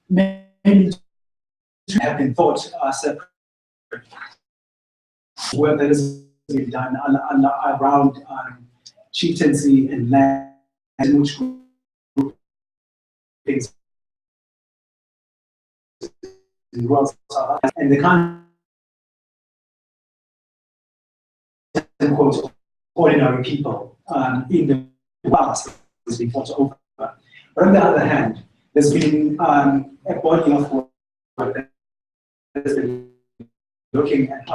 many have been thought separate. Work that has been done around chieftaincy and land, which things in the world, and the kind of quote ordinary people in the past has been fought over. But on the other hand, there's been a body of work that has been looking at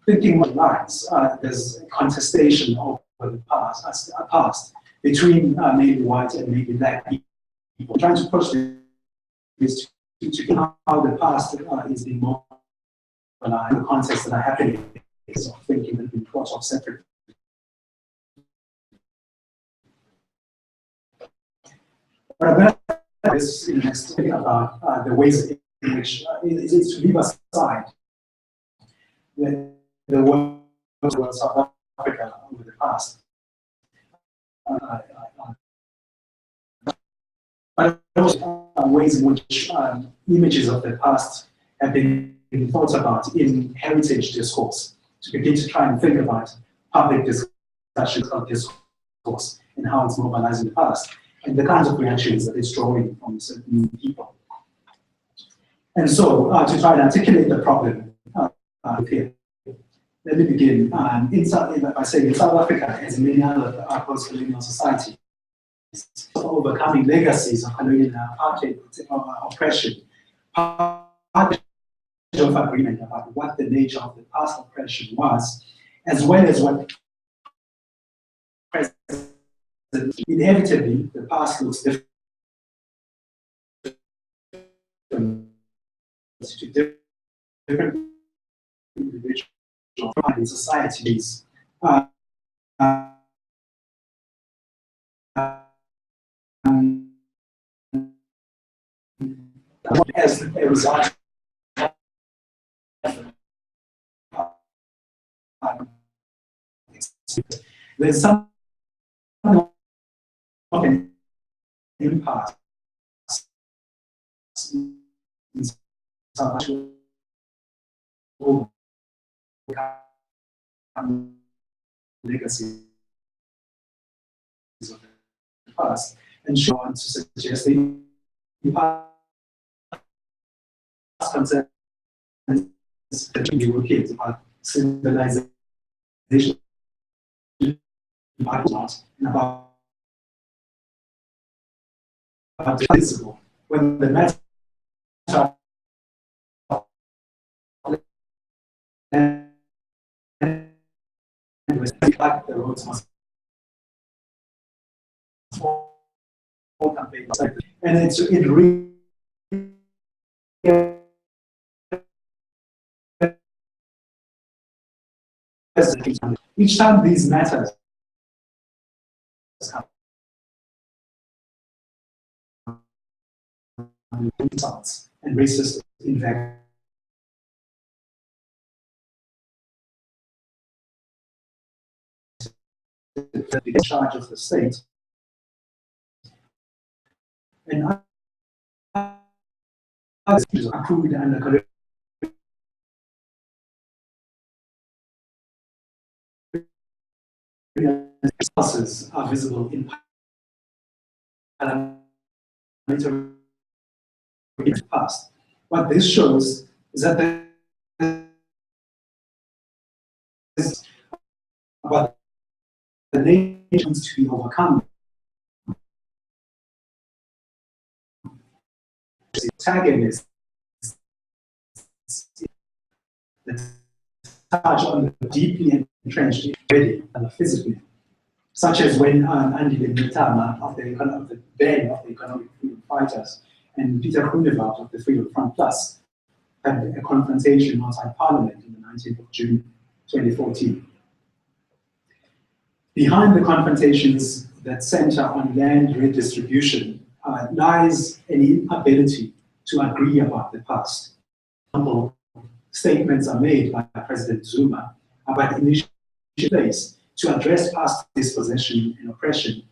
thinking what lines. There's a contestation over the past between maybe white and maybe black people, trying to push this to how the past is being more in the context that are happening is of thinking that been thought of separately. But I'm going to this in the next thing about the ways in which it is to leave aside the world of South Africa over the past. But also ways in which images of the past have been thought about in heritage discourse, to begin to try and think about public discussions of discourse and how it's mobilizing the past, and the kinds of reactions that it's drawing from certain people. And so, to try and articulate the problem here, let me begin by saying in South Africa, as in many other post-colonial societies, overcoming legacies of colonial apartheid oppression, part of agreement about what the nature of the past oppression was, as well as what present. Inevitably, the past looks different to different individuals in societies. As a result, there's some impasse in South Africa legacies of the past, and show on to suggest the past concerns that Europeans about civilization and about the principle when the matter the roads must and it's each time these matters come insults and racist invectives. The charge of the state and others accrued under resources are visible in parliamentary past. What this shows is that what the nation needs to be overcome. The antagonists that touch on the deeply entrenched already and physically, such as when Andy Letama of the Ben of the Economic Freedom Fighters and Peter Groenewald of the Freedom Front Plus had a confrontation outside Parliament on the 19th of June 2014. Behind the confrontations that center on land redistribution lies an inability to agree about the past. Statements are made by President Zuma about initiatives place to address past dispossession and oppression.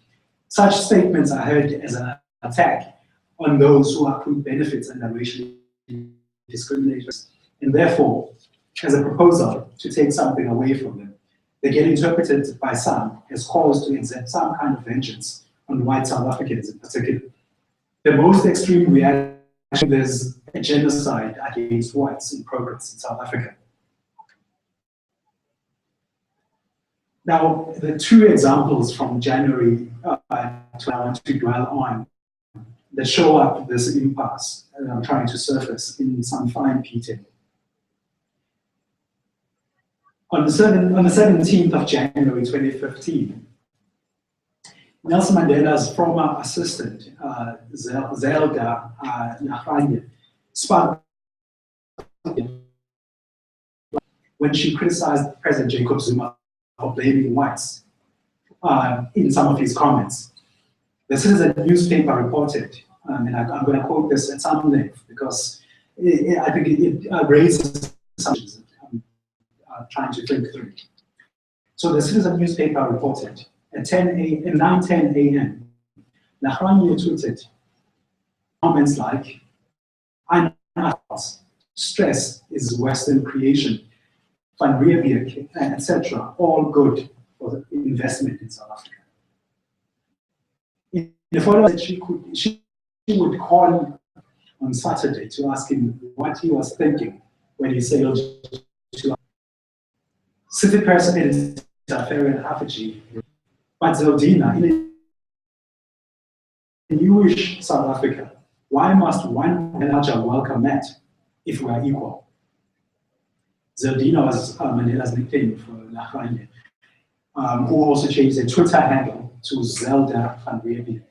Such statements are heard as an attack on those who accrue benefits and are racially discriminated. And therefore, as a proposal to take something away from them, they get interpreted by some as calls to exert some kind of vengeance on white South Africans in particular. The most extreme reaction, there's a genocide against whites in progress in South Africa. Now, the two examples from January I want to dwell on that show up this impasse that I'm trying to surface in some fine detail. On the 17th of January 2015, Nelson Mandela's former assistant, Zelda Nafanye, spoke when she criticized President Jacob Zuma for blaming whites in some of his comments. The Citizen newspaper reported, and I'm going to quote this at some length because I think it raises assumptions that I'm trying to think through. So the Citizen newspaper reported at 9:10 a.m. Nafanye tweeted comments like, "I'm stress is Western creation, Van Riebeek, etc., all good for the investment in South Africa." In the follow-up, she would call on Saturday to ask him what he was thinking when he sailed to City Press editor Ferrian Haffiji. But Zeldina, in a newish South Africa, why must one larger welcome Matt if we are equal? Zeldina was Mandela's nickname for Nafanye, who also changed their Twitter handle to Zelda van Riebeek.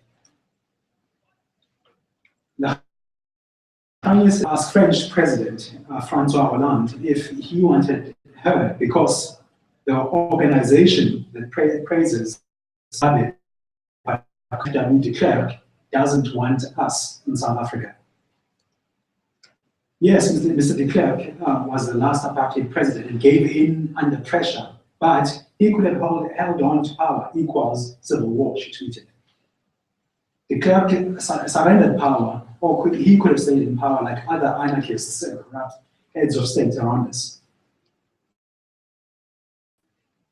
Nafanye asked French President Francois Hollande if he wanted her because the organization that praises Sabe de Klerk doesn't want us in South Africa. Yes, Mr. de Klerk was the last apartheid president and gave in under pressure, but he could have held on to power equals civil war, she tweeted. De Klerk surrendered power, or he could have stayed in power like other anarchists and corrupt heads of state around us.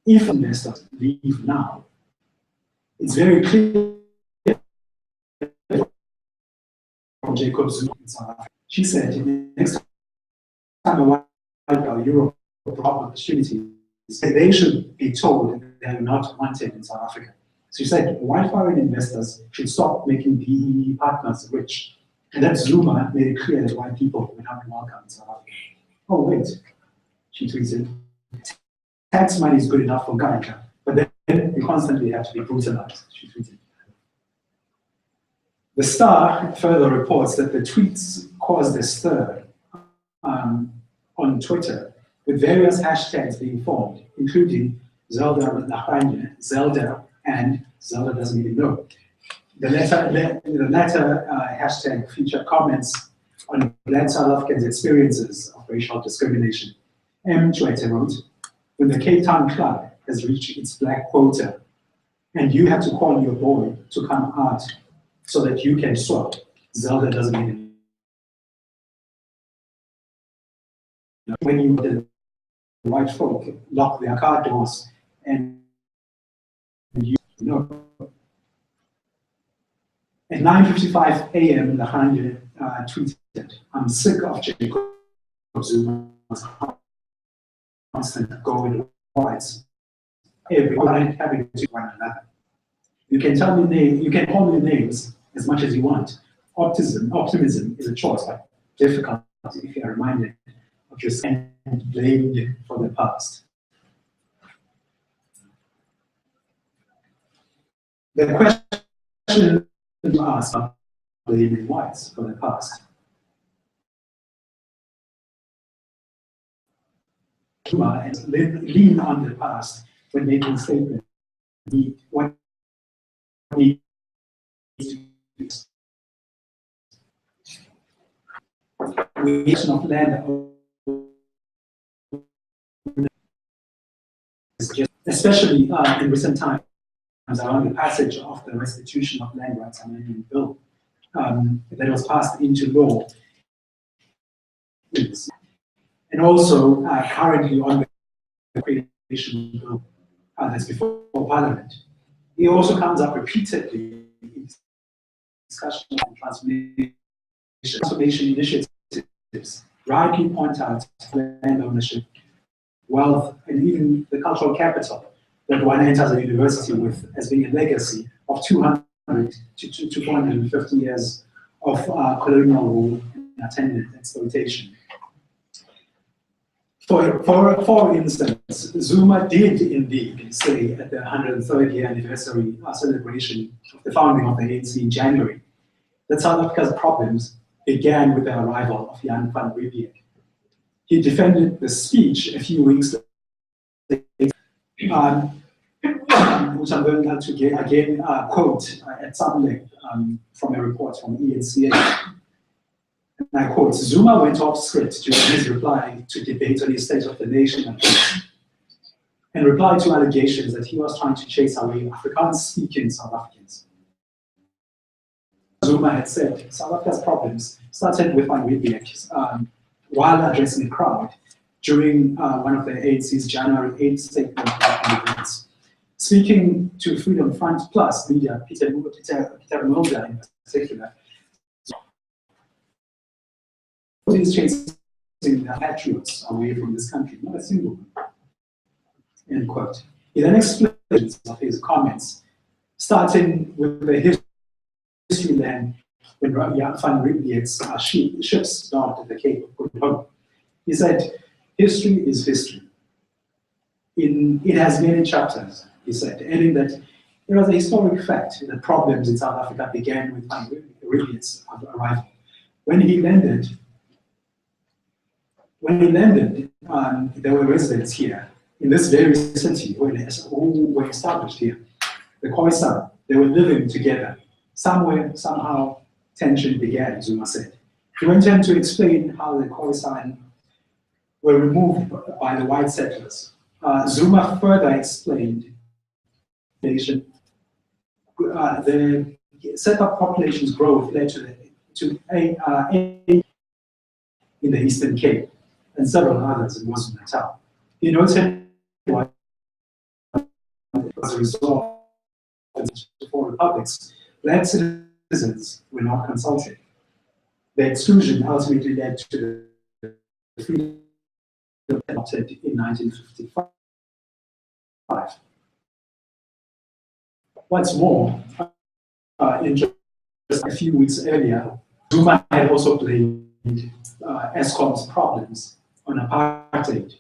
If investors leave now, it's very clear from Jacob Zuma in South Africa. She said, next time a white or Europe opportunities, they should be told they are not wanted in South Africa. So she said, white foreign investors should stop making BEE partners rich. And that Zuma made it clear that white people would not be welcome in South Africa. Oh, wait, she tweeted, tax money is good enough for Gaika, but then you constantly have to be brutalized, she tweeted. The Star further reports that the tweets caused a stir on Twitter, with various hashtags being formed, including Zelda Nafanye, Zelda, and Zelda doesn't even know. The latter hashtag featured comments on Black South Africans' experiences of racial discrimination. M. Chwete wrote, when the Cape Town Club has reached its black quota, and you have to call your boy to come out so that you can swap, Zelda doesn't even know. When you the white folk lock their car doors and you know. At 9:55 a.m., Nafanye tweeted, I'm sick of Jacob Zuma's constant going whites. Everyone having to one another. You can tell me you can call me names as much as you want. Optimism is a choice, but difficult if you are reminded of your sin and blamed for the past. The question to ask are blaming whites for the past. And lean on the past when making statements. What needs to be creation of land, especially in recent times around the passage of the Restitution of Land Rights Amendment Bill, that was passed into law, and also currently on the creation bill that's before Parliament. It also comes up repeatedly in discussion on transformation initiatives, rightly point out land ownership, wealth, and even the cultural capital that one enters a university with as being a legacy of 200 to 450 years of colonial rule and attendant exploitation. For instance, Zuma did indeed say at the 103rd year anniversary celebration of the founding of the ANC in January that South Africa's problems began with the arrival of Jan van Riebeeck. He defended the speech a few weeks later, which I'm going to again quote at some length from a report from ENCA. And I quote, Zuma went off script during his reply to debate on the state of the nation and replied to allegations that he was trying to chase away Afrikaans-speaking South Africans. Zuma had said South Africa's problems started with Van Riebeeck while addressing the crowd during one of the ANC's January 8th statement events. Speaking to Freedom Front Plus leader Peter Mulder in particular, is chasing the patriots away from this country, not a single one. End quote. He then explains of his comments, starting with the history then when Van Riebeeck's ships docked at the Cape of Good Hope. He said, history is history. It has many chapters, he said, adding that it was a historic fact that problems in South Africa began with Van Riebeeck's arrival. When he landed, there were residents here in this very city who were established here. The Khoisan, they were living together. Somewhere, somehow, tension began, Zuma said. He went on to explain how the Khoisan were removed by the white settlers. Zuma further explained the set-up population's growth led to in the Eastern Cape and several others in KwaZulu-Natal. He noted as a result of the four republics, black citizens were not consulted. The exclusion ultimately led to the freedom adopted in 1955. What's more, just a few weeks earlier, Zuma had also blamed ESCOM's problems on apartheid.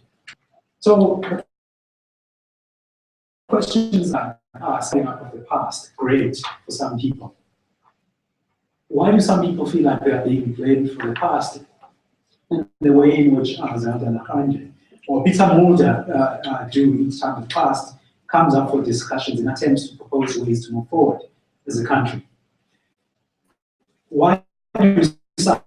So questions are staying out of the past, great for some people. Why do some people feel like they are being blamed for the past in the way in which Zelda Nakanje or Peter Mulder do each time the past comes up for discussions and attempts to propose ways to move forward as a country? Why do some,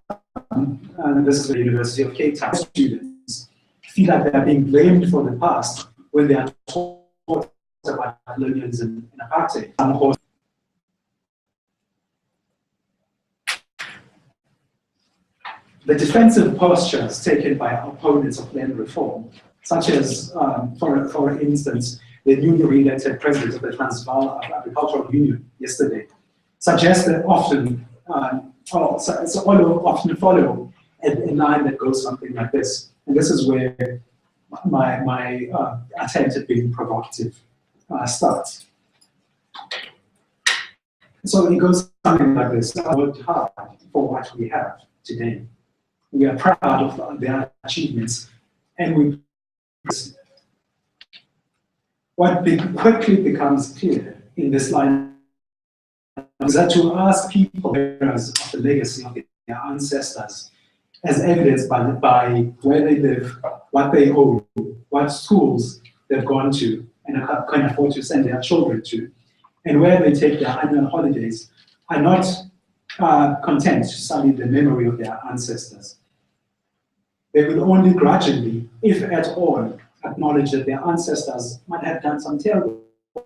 and this is the University of Cape Town students, feel like they are being blamed for the past when they are taught about colonialism and apartheid? The defensive postures taken by opponents of land reform, such as, for instance, the newly re-elected president of the Transvaal Agricultural Union yesterday, suggest that often follow a line that goes something like this. And this is where my attempt at being provocative starts. So it goes something like this. I worked hard for what we have today. We are proud of their achievements, and we. What quickly becomes clear in this line is that to ask people of the legacy of their ancestors, as evidenced by where they live, what they own, what schools they've gone to and can afford to send their children to, and where they take their annual holidays, are not content to sully the memory of their ancestors. They will only grudgingly, if at all, acknowledge that their ancestors might have done some terrible for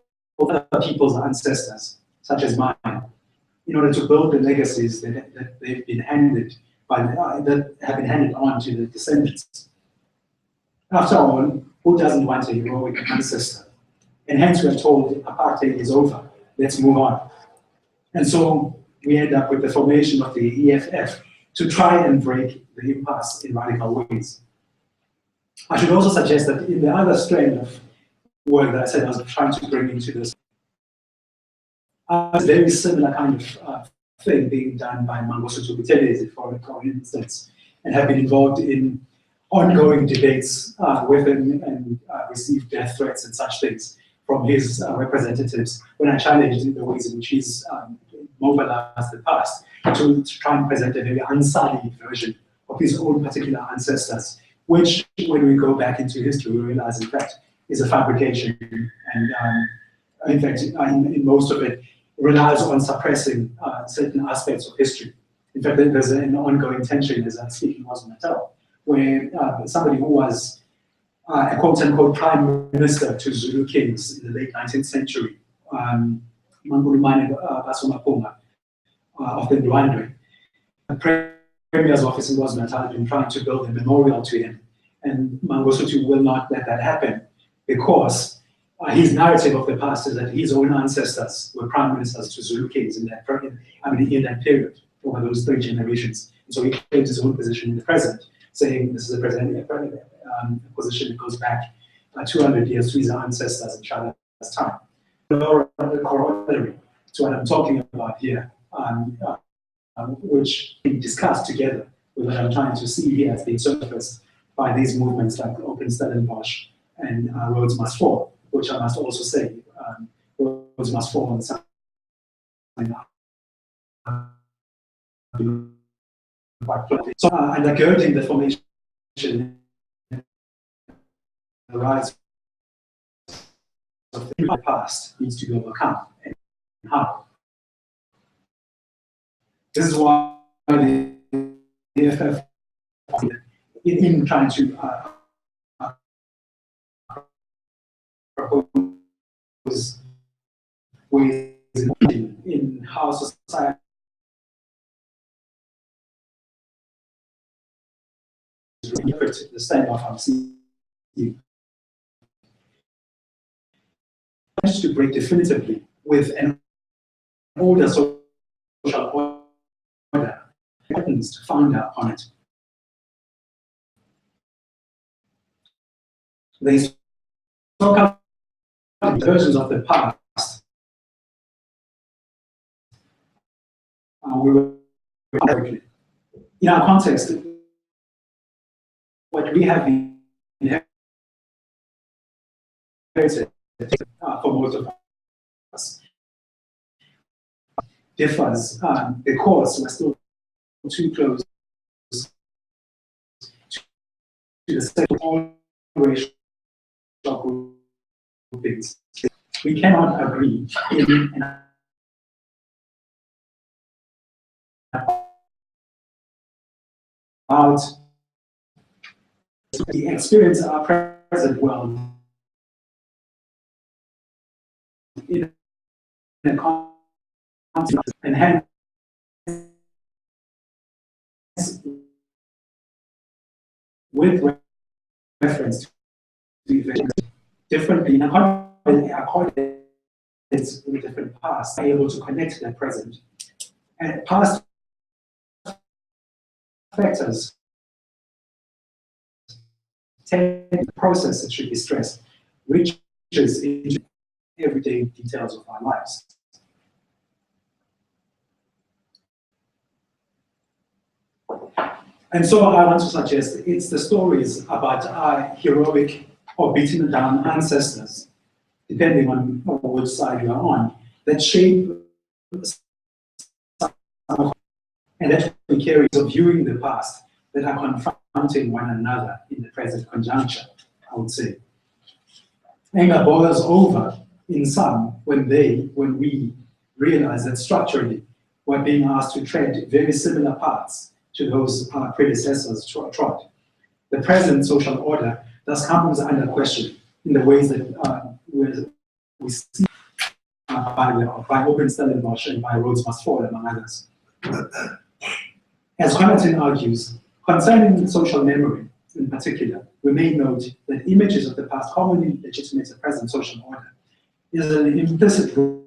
other people's ancestors, such as mine. in order to build the legacies that they've been handed that have been handed on to the descendants. After all, who doesn't want a heroic ancestor? And hence we're told apartheid is over, let's move on. And so we end up with the formation of the EFF to try and break the impasse in radical ways. I should also suggest that in the other strand of work that I said I was trying to bring into this, a very similar kind of thing being done by Mangosuthu Buthelezi, for instance, and have been involved in ongoing debates with him and received death threats and such things from his representatives when I challenged the ways in which he's mobilized the past to try and present a very unsullied version of his own particular ancestors, which, when we go back into history, we realize, in fact, is a fabrication. And in fact, in most of it, relies on suppressing certain aspects of history. In fact, there's an ongoing tension, as I speak in KwaZulu-Natal, where somebody who was a quote-unquote prime minister to Zulu kings in the late 19th century, Mangulumane Basumapuma of the Ndwandwe, the Premier's office in KwaZulu-Natal had been trying to build a memorial to him, and Mangosuthu will not let that happen because his narrative of the past is that his own ancestors were prime ministers to Zulu kings in that period, over those 3 generations. And so he claims his own position in the present, saying this is a position that goes back 200 years to his ancestors in China's time. The corollary to what I'm talking about here, which we discussed together with what I'm trying to see here as being surfaced by these movements like Open Stellenbosch and Roads Must Fall, which I must also say, Roads Must Fall on some. So undergirding the formation, the rise of the past needs to be overcome, and how? This is why the EFF, in trying to propose ways in how society interpret the standoff I'm seeing, to break definitively with an older social order, to founder on it. They talk about versions of the past. In our context, what we have inherited for most of us differs because we're still too close to the same racial groupings. We cannot agree about the experience of our present world in a context, and hence with reference to events differently in accordance with different past, are able to connect to the present. And past factors take the process that should be stressed, reaches into everyday details of our lives. And so I want to suggest it's the stories about our heroic or beaten down ancestors, depending on which side you are on, that shape and that we carry of viewing the past that are confronting one another in the present conjuncture, I would say. Anger boils over in some when we realize that structurally we're being asked to tread very similar paths to those our predecessors trod. The present social order thus comes under question in the ways that we see by Open Stellenbosch and by Rhodes Must Fall, among others. As Connaughton argues, concerning social memory in particular, we may note that images of the past commonly legitimate the present social order is an implicit rule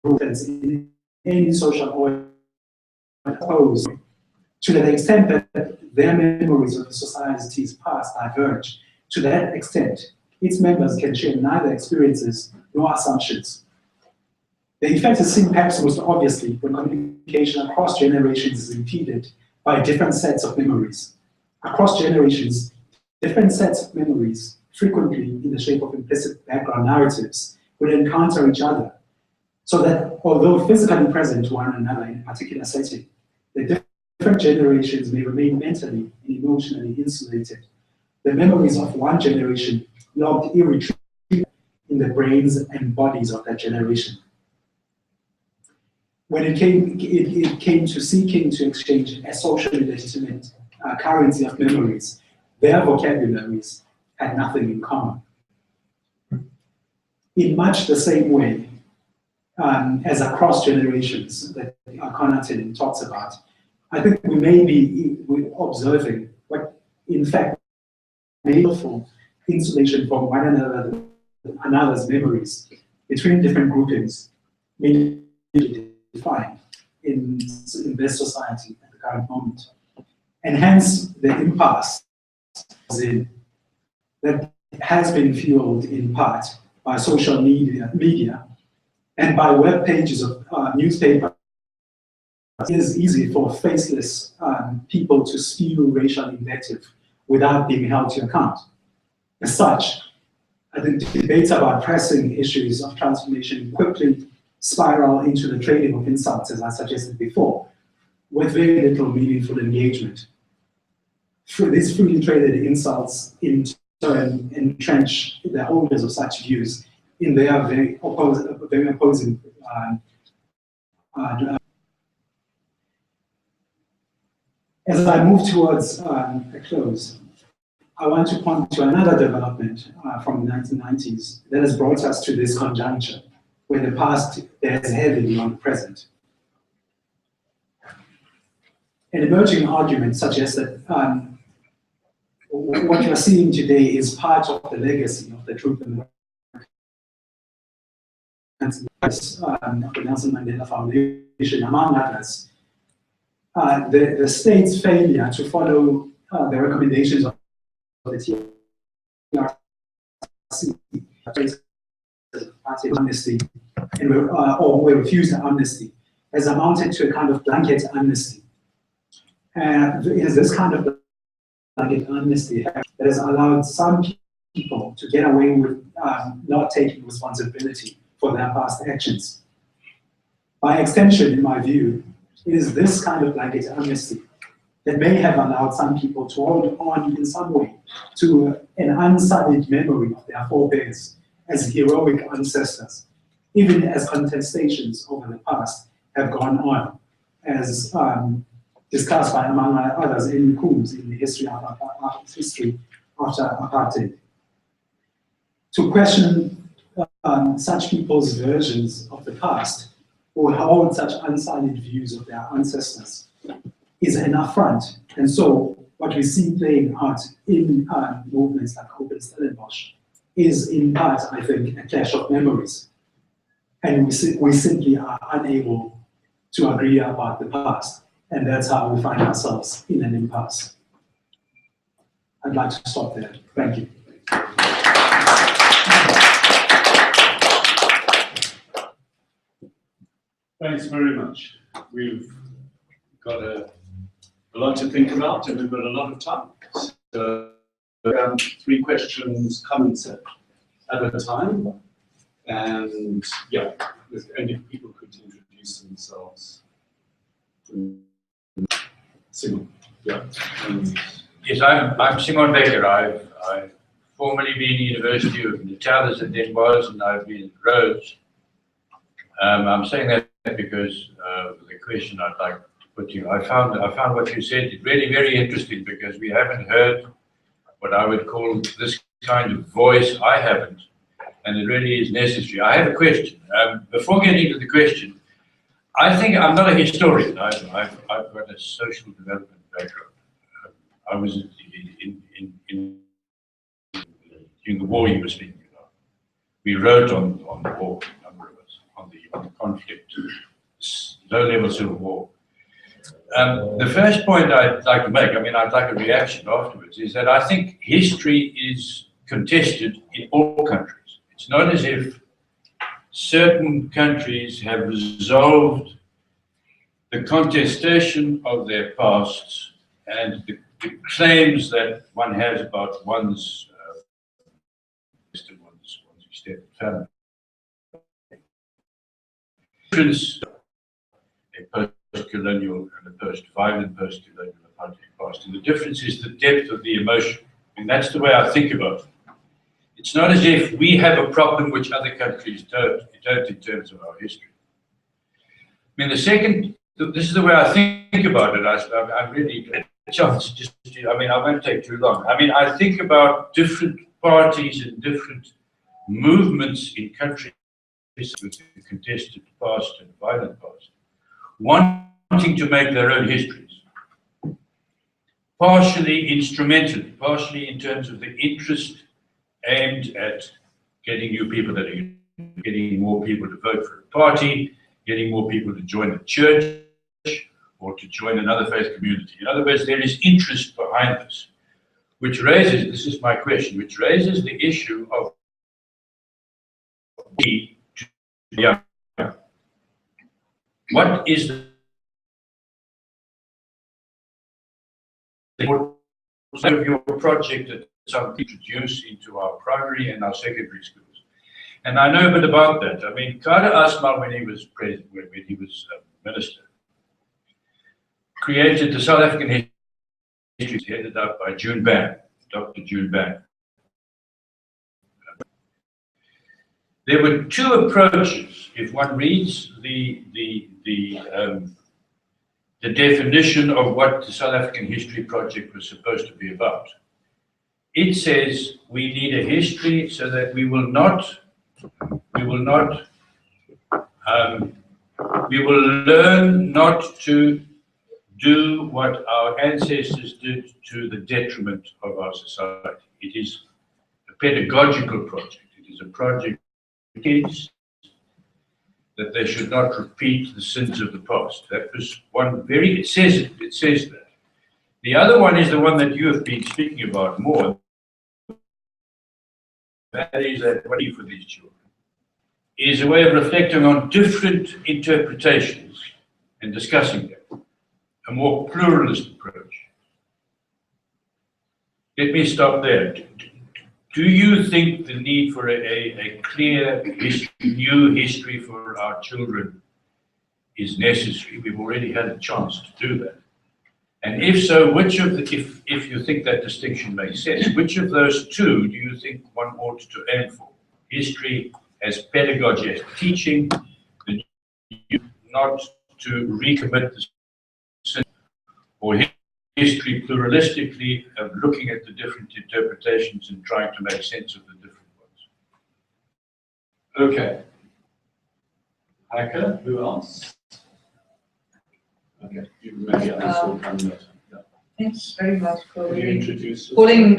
in any social order opposed to the extent that their memories of the society's past diverge. To that extent, its members can share neither experiences nor assumptions. The effect is seen perhaps most obviously when communication across generations is impeded by different sets of memories. Across generations, different sets of memories, frequently in the shape of implicit background narratives, will encounter each other, so that although physically present to one another in a particular setting, the different generations may remain mentally and emotionally insulated. The memories of one generation logged irretrievably in the brains and bodies of that generation. When it came to seeking to exchange a socially legitimate currency of memories, their vocabularies had nothing in common. In much the same way as across generations that Connaughton talks about, I think we may be observing what, in fact, meaningful insulation from one another's memories between different groupings may be defined in this society at the current moment. And hence the impasse that has been fueled in part by social media and by web pages of newspapers. It is easy for faceless people to spew racial invective without being held to account. As such, I think debates about pressing issues of transformation quickly spiral into the trading of insults, as I suggested before, with very little meaningful engagement. These freely traded insults in turn entrench the holders of such views in their very opposing As I move towards a close, I want to point to another development from the 1990s that has brought us to this conjuncture, where the past bears heavily on the present. An emerging argument suggests that what you're seeing today is part of the legacy of the Truth and the Nelson Mandela Foundation, among others. The state's failure to follow the recommendations of the TRC, amnesty, or we refused amnesty, has amounted to a kind of blanket amnesty. And it is this kind of blanket amnesty that has allowed some people to get away with not taking responsibility for their past actions. By extension, in my view, it is this kind of blanket amnesty that may have allowed some people to hold on in some way to an unsullied memory of their forebears as heroic ancestors, even as contestations over the past have gone on, as discussed by, among others, Amy Coombs in the history after apartheid. To question such people's versions of the past or hold such unsullied views of their ancestors is an affront. And so what we see playing out in movements like Open Stellenbosch is in part, I think, a clash of memories. And we simply are unable to agree about the past. And that's how we find ourselves in an impasse. I'd like to stop there. Thank you. Thanks very much. We've got a lot to think about, and we've got a lot of time. So, 3 questions, comments at a time. And yeah, and if people could introduce themselves. Simon, yeah. Yes, I'm Simon Becker. I've formerly been University of Natal, and then was, and I've been at Rhodes. I'm saying that because the question I'd like to put to you, I found what you said really very interesting, because we haven't heard what I would call this kind of voice. I haven't and it really is necessary. I have a question. Before getting to the question, I think I'm not a historian. I've got a social development background. I was in the war you were speaking about. We wrote on the war, a number of us, on the conflict, low-level civil war. The first point I'd like to make, I mean, I'd like a reaction afterwards, is that I think history is contested in all countries. It's not as if certain countries have resolved the contestation of their pasts and the claims that one has about one's extended family. A post-colonial and a post-violent post-colonial apartheid past. And the difference is the depth of the emotion. And that's the way I think about it. It's not as if we have a problem which other countries don't in terms of our history. I mean, this is the way I think about it. I'm really a chance just to, I mean, I won't take too long. I mean, I think about different parties and different movements in countries with the contested past and violent past, wanting to make their own histories, partially instrumentally, partially in terms of the interest aimed at getting new people that are getting more people to vote for a party, getting more people to join the church or to join another faith community. In other words, there is interest behind this, which raises, this is my question, which raises the issue of what is of your project that some introduce into our primary and our secondary schools? And I know a bit about that. I mean, Kader Asmal, when he was president, when he was minister, created the South African History, headed up by June Ban, Dr. June Ban. There were two approaches. If one reads the definition of what the South African History Project was supposed to be about, it says we need a history so that we will learn not to do what our ancestors did to the detriment of our society. It is a pedagogical project. It is a project for kids that they should not repeat the sins of the past. That was one very, it says that. The other one is the one that you have been speaking about more. That is that what for these children is a way of reflecting on different interpretations and discussing them, a more pluralist approach. Let me stop there. Do you think the need for a clear new history for our children is necessary? We've already had a chance to do that. And if so, which of the, if you think that distinction makes sense, which of those two do you think one ought to aim for? History as pedagogy, as teaching, not to recommit the sin, or history pluralistically of looking at the different interpretations and trying to make sense of the different ones? Okay. Heike, who else? Okay, you maybe others will come later. Yeah. Thanks very much for Can you introduce yourself? pulling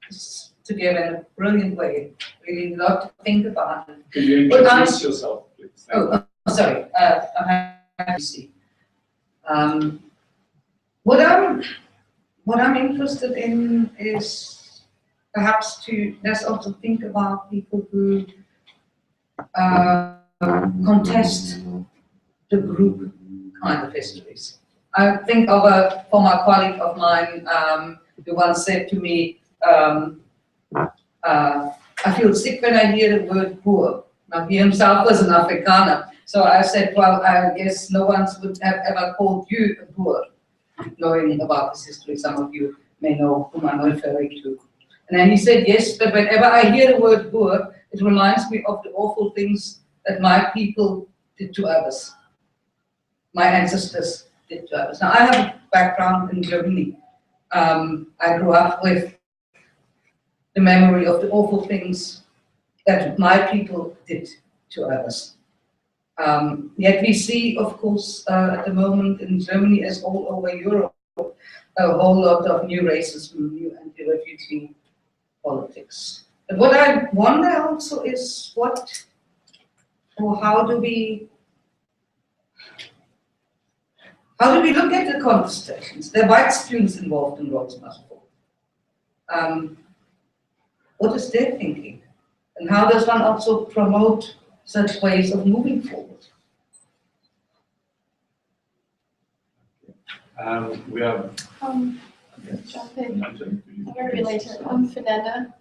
this together in a brilliant way. Really a lot to think about. Can you introduce yourself, please? Sorry. I'm happy to see. What I'm interested in is perhaps let's also think about people who contest the group kind of histories. I think of a former colleague of mine who once said to me, I feel sick when I hear the word Boer. Now, he himself was an Afrikaner. So I said, well, I guess no one would have ever called you a Boer, knowing about this history. Some of you may know whom I'm referring to. And then he said, yes, but whenever I hear the word Boer, it reminds me of the awful things that my people did to others. My ancestors did to others. Now, I have a background in Germany. I grew up with the memory of the awful things that my people did to others. Yet we see, of course, at the moment in Germany, as all over Europe, a whole lot of new racism, new anti-refugee politics. But what I wonder also is what, or how do we look at the contestations? There are white students involved in Rhodes Must Fall. What is their thinking? And how does one also promote such ways of moving forward? We have. Jump in. Very related. I'm Fernanda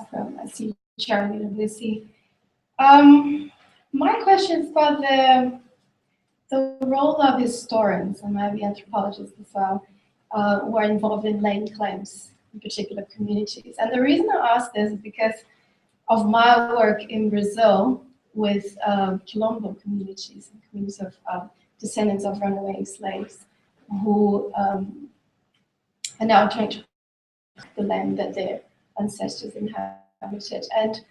from IC Charity University. My question is about the role of historians and maybe anthropologists as well, who are involved in laying claims in particular communities. And the reason I ask this is because of my work in Brazil with Quilombo communities, communities of descendants of runaway slaves who are now trying to protect the land that their ancestors inhabited. And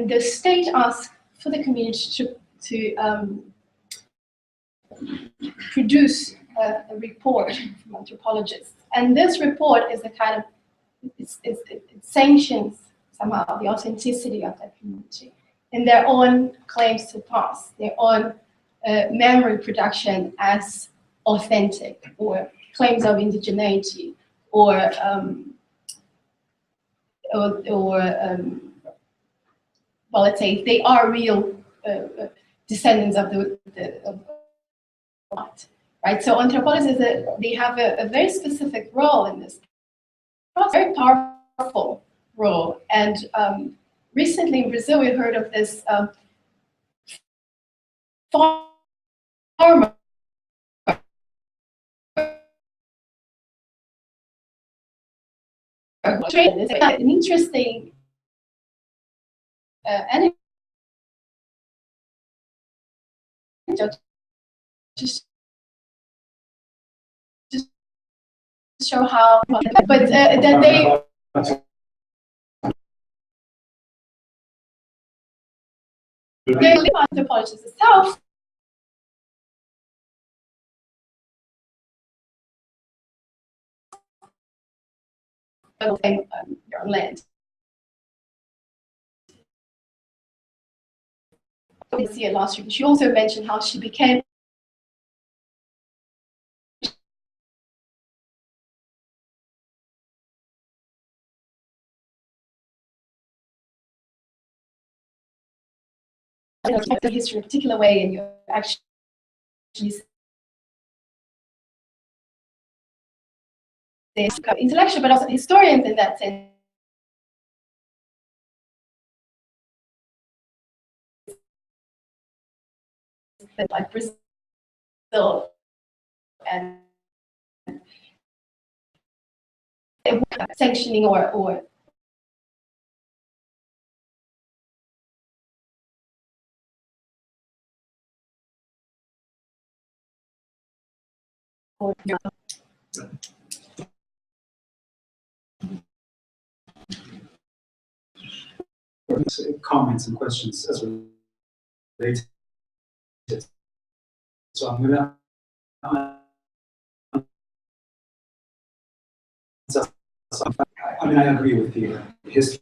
the state asked for the community to produce a report from anthropologists. And this report is a kind of, it sanctions somehow the authenticity of that community in their own claims to past, their own memory production as authentic, or claims of indigeneity, or well, let's say they are real descendants of the right? So anthropologists, they have a very specific role in this, a very powerful role. And recently in Brazil, we heard of this farmer an interesting anecdote just show how, but that they live anthropologists itself. Your land. We see it last week. She also mentioned how she became the history in a particular way, and you're actually intellectual, but also historians in that sense. Like Brazil and sanctioning or comments and questions as related. So I'm going to I mean, I agree with the history.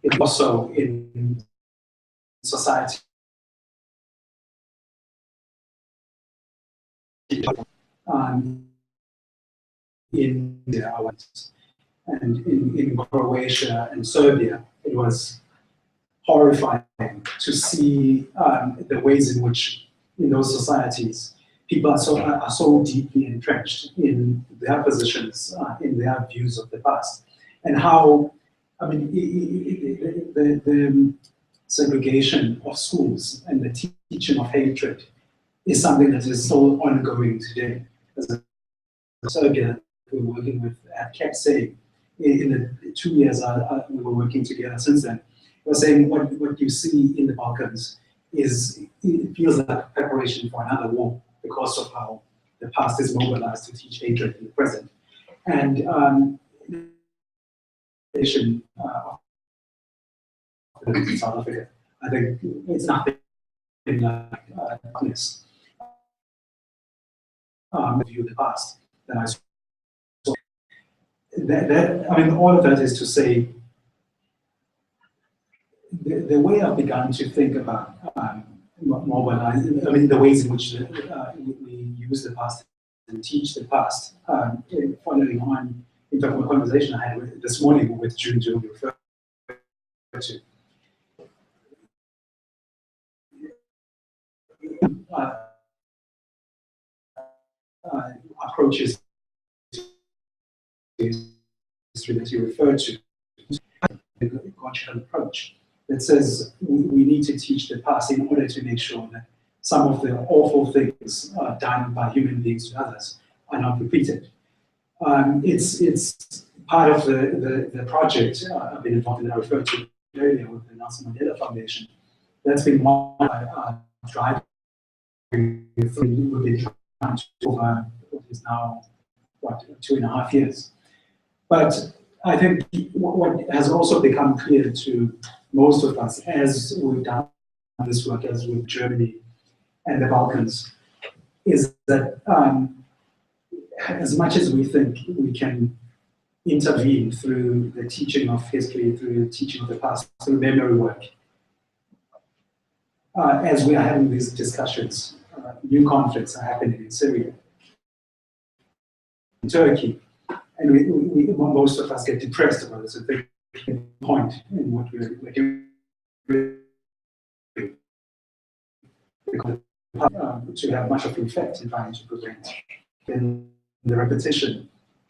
It also in society. In India and in Croatia and Serbia, it was horrifying to see the ways in which in those societies people are so deeply entrenched in their positions, in their views of the past, and how, I mean, the segregation of schools and the teaching of hatred is something that is still ongoing today. As a Serbia we're working with kept saying in the 2 years we were working together since then, we're saying what you see in the Balkans is, it feels like preparation for another war because of how the past is mobilized to teach hatred in the present. And in South Africa. I think it's nothing like this. View of the past that I saw. I mean, all of that is to say, the way I've begun to think about mobilizing, I mean, the ways in which we use the past and teach the past, following on, in fact, a conversation I had this morning with June referred to. Approaches to history that you referred to, the cultural approach that says we need to teach the past in order to make sure that some of the awful things done by human beings to others are not repeated. It's part of the project I've been involved in, I referred to earlier with the Nelson Mandela Foundation. That's been one drive we've been trying to over what is now, what, 2.5 years. But I think what has also become clear to most of us as we've done this work, as with Germany and the Balkans, is that as much as we think we can intervene through the teaching of history, through the teaching of the past, through memory work, as we are having these discussions, new conflicts are happening in Syria, in Turkey, and most of us get depressed about this. It's a big point in what we're doing. To have much of an effect in trying to prevent the repetition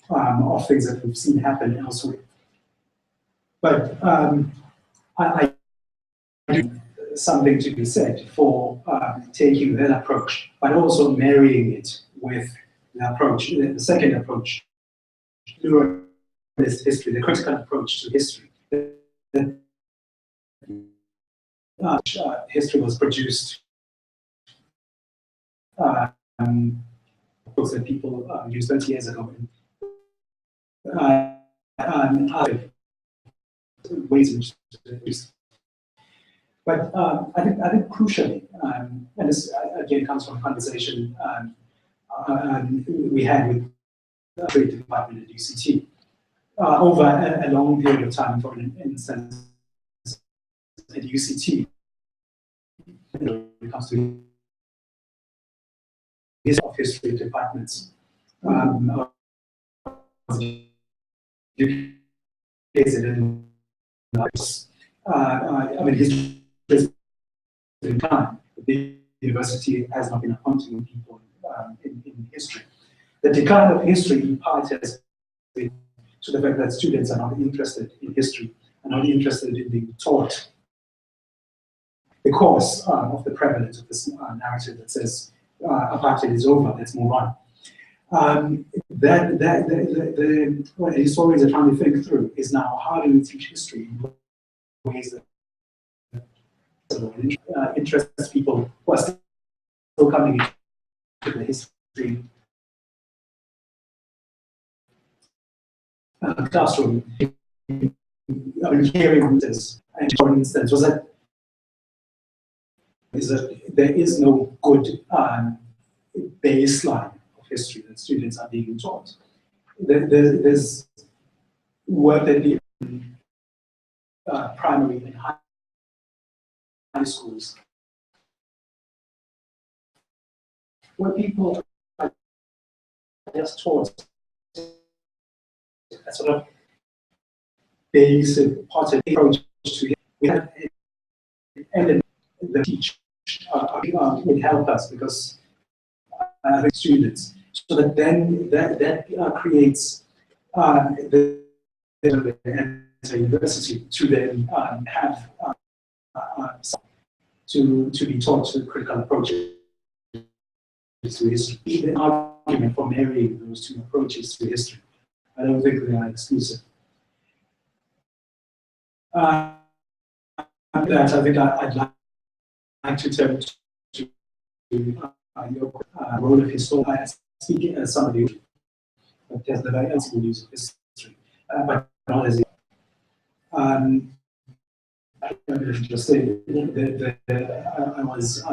of things that we've seen happen elsewhere. But I do something to be said for taking that approach, but also marrying it with the approach, the second approach, pluralist history, the critical approach to history. History was produced, books that people used 30 years ago, other ways in which it's used. But I think crucially, and this again comes from a conversation we had with the Trade Department at UCT over a long period of time. For instance, at UCT, when it comes to history departments, I mean, history in time. The university has not been appointing people in history. The decline of history in part has been to the fact that students are not interested in history, are not interested in being taught because of the prevalence of this narrative that says apartheid is over, let's move on. What historians are trying to think through is now how do we teach history in ways that interests people who are still coming into the history classroom. I mean, hearing this, and for instance, is that there is no good baseline of history that students are being taught. There's work that in primary and high schools where people are just taught a sort of basic positive approach to it. We have and the teach would help us because I think students, so that then that creates the university to then have to be taught to critical approaches to history. The argument for marrying those two approaches to history, I don't think they are exclusive. That I think I'd like to turn to your role of historian, speaking as somebody who has the very sensible use of history, but not as I just say I was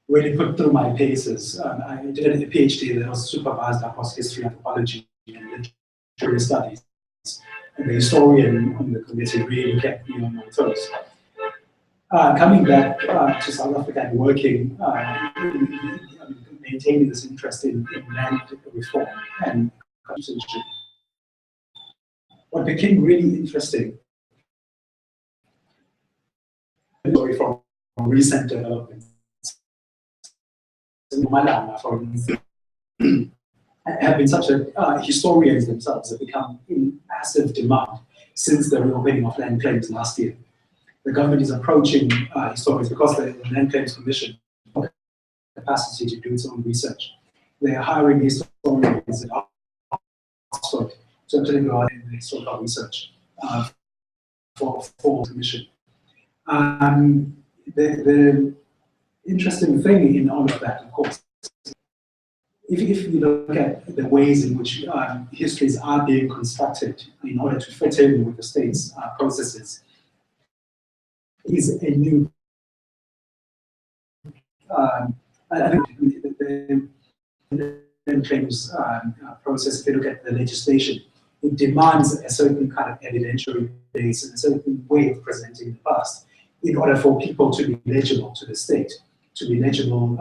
really put through my paces. I did a PhD that was supervised across history, anthropology, and literary studies. And the historian on the committee really kept me on my toes. Coming back to South Africa and working, maintaining this interest in land reform and constitution, what became really interesting from recent developments in Malanga, for instance, have been such a historians themselves have become in massive demand since the reopening of land claims last year. The government is approaching historians because the Land Claims Commission has capacity to do its own research. They are hiring historians at Oxford to actually go out in historical research for the commission. The interesting thing in all of that, of course, if you look at the ways in which histories are being constructed in order to fit in with the state's processes, is a new. I think the claims process, if you look at the legislation, it demands a certain kind of evidentiary base and a certain way of presenting the past in order for people to be legible to the state, to be legible.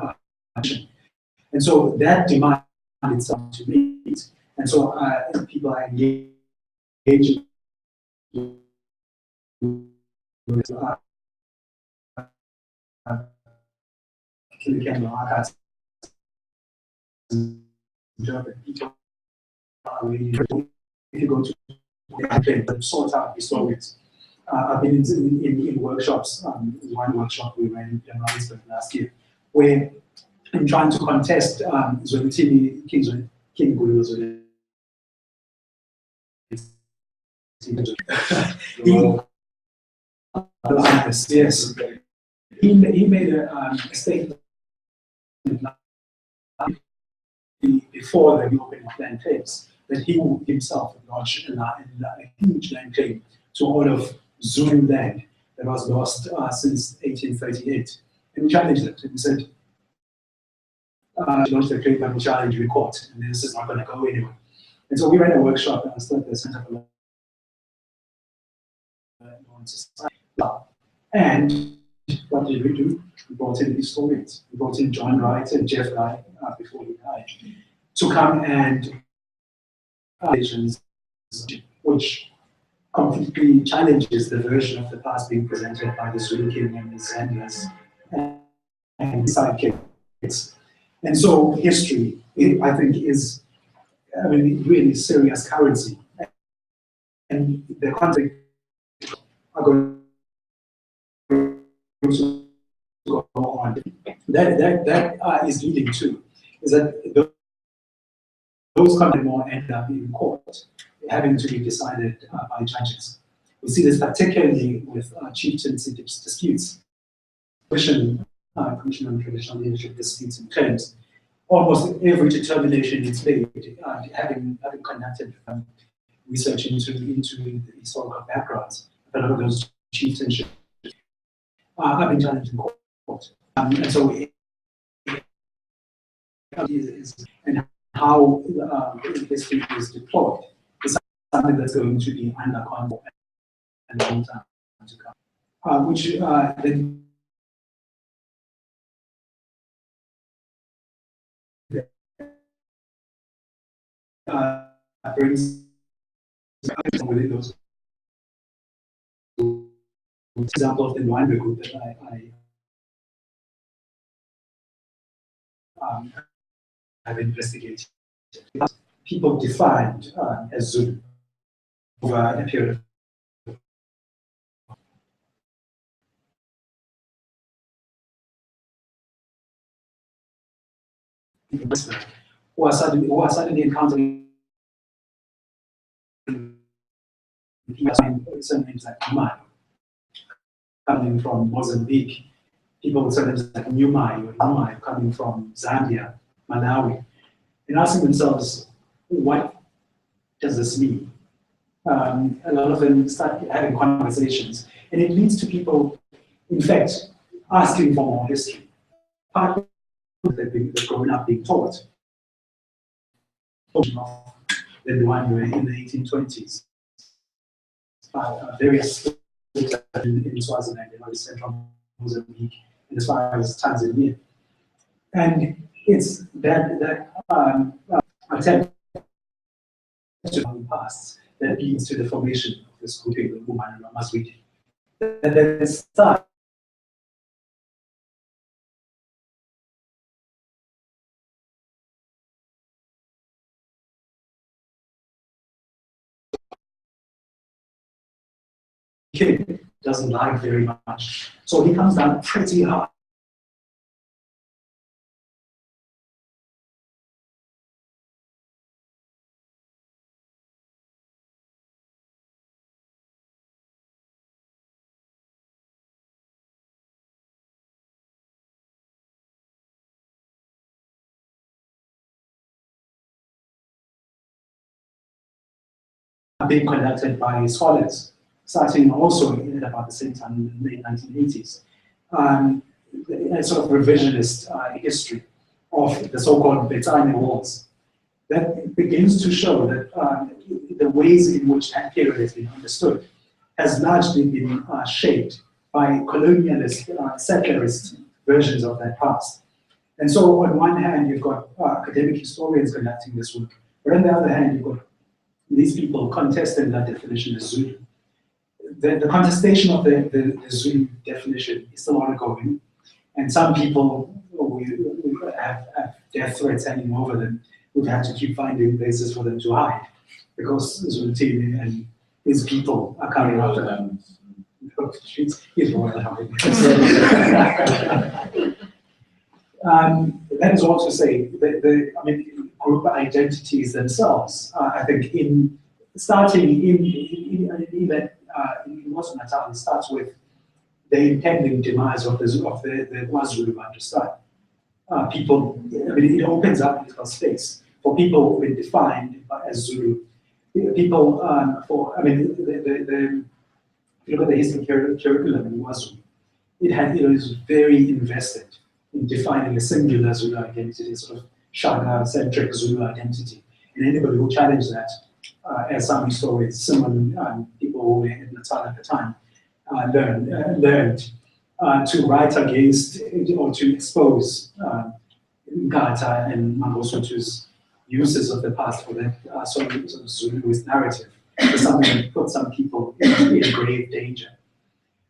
And so that demand itself to meet. And so people are engaging with archives. People are really, if you go to sort out historians. I've been in workshops, one workshop we ran in Johannesburg last year, where I'm trying to contest King Gulu's yes. He made a statement before the reopening of land claims that he would himself lodge a huge land claim to all of Zulu land that was lost since 1838. And we challenged it. And we said, launched the claim and we challenge you in court, and this is not going to go anywhere. And so we ran a workshop at the Center for Law and Society. And what did we do? We brought in historians. We brought in John Wright and Jeff Guy before he died to come and which completely challenges the version of the past being presented by the Zulu King and the Zandlas and the sidekicks. And so history, I think, is really serious currency. And the context are going to go on. That is leading to is that those content more end up in court, having to be decided by judges. We see this particularly with chieftaincy disputes, commission on traditional leadership disputes and claims. Almost every determination is made, having conducted research into the historical backgrounds, a lot of those chieftainships have been challenged in court. And so and how history is deployed is something that's going to be under control and a long time to come. Which then brings within those example of the Nwandwe group that I have investigated. People defined as Zulu over a period of who are suddenly encountering surnames like Umai, coming from Mozambique, people with surnames like Nyumai or Numai coming from Zambia, Malawi, and asking themselves, what does this mean? a lot of them start having conversations, and it leads to people, in fact, asking for more history. Part of they've grown up being taught than the one we were in the 1820s. Various in Swaziland, in central Mozambique, and as far as Tanzania. And it's that attempt to the past that leads to the formation of this grouping of women and Mazwidi. And then it starts kid doesn't like very much. So he comes down pretty hard. Being conducted by scholars, starting also at about the same time in the late 1980s. A sort of revisionist history of the so-called Betsane Wars that begins to show that the ways in which that period has been understood has largely been shaped by colonialist, settlerist versions of that past. And so on one hand, you've got academic historians conducting this work, but on the other hand, you've got these people contesting that definition as Zulu. The contestation of the Zulu definition is still ongoing, and some people have death threats hanging over them. We've had to keep finding places for them to hide because Zulu and his people are coming after them. He's royal hiding. That is all to say that group identities themselves, I think, starting in KwaZulu-Natal, it starts with the impending demise of the KwaZulu understand. People, it opens up political space for people who've been defined as Zulu. People, if you look at the history curriculum in KwaZulu, it was very invested in defining a singular Zulu identity, sort of Shaka-centric Zulu identity. And anybody who challenged that, as some historians, similar people who were in Natal at the time, learned to write against or to expose Ngata and Mangosuthu's uses of the past for that sort of Zuluist narrative, for something that put some people in grave danger.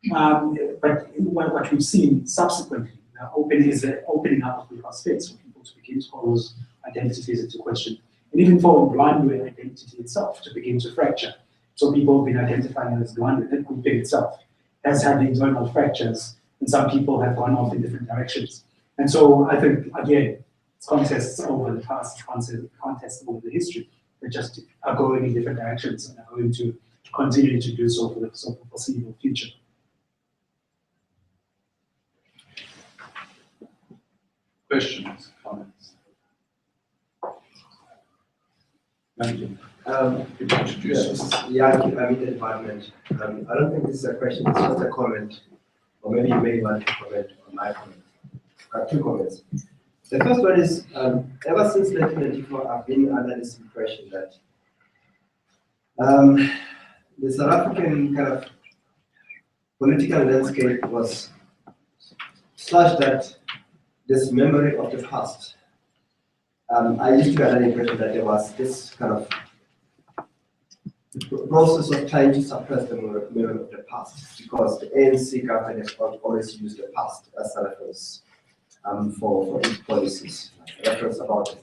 But what we've seen subsequently is the opening up of political space for people to begin to call those identities into question, and even for Ndwandwe identity itself to begin to fracture. So people have been identifying as Ndwandwe, that grouping itself has had internal fractures, and some people have gone off in different directions. And so I think, again, it's contests over the past, contests over the history, that just are going in different directions and are going to continue to do so for the foreseeable future. Questions, comments? Thank you. Yeah, I mean the department. I don't think this is a question, it's just a comment. Or maybe you may want to comment on my comment. I've got two comments. The first one is, ever since 1994, I've been under this impression that the South African kind of political landscape was such that this memory of the past. I used to get an impression that there was this kind of process of trying to suppress the memory of the past, because the ANC government has always used the past as a reference for its policies, reference about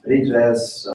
redress,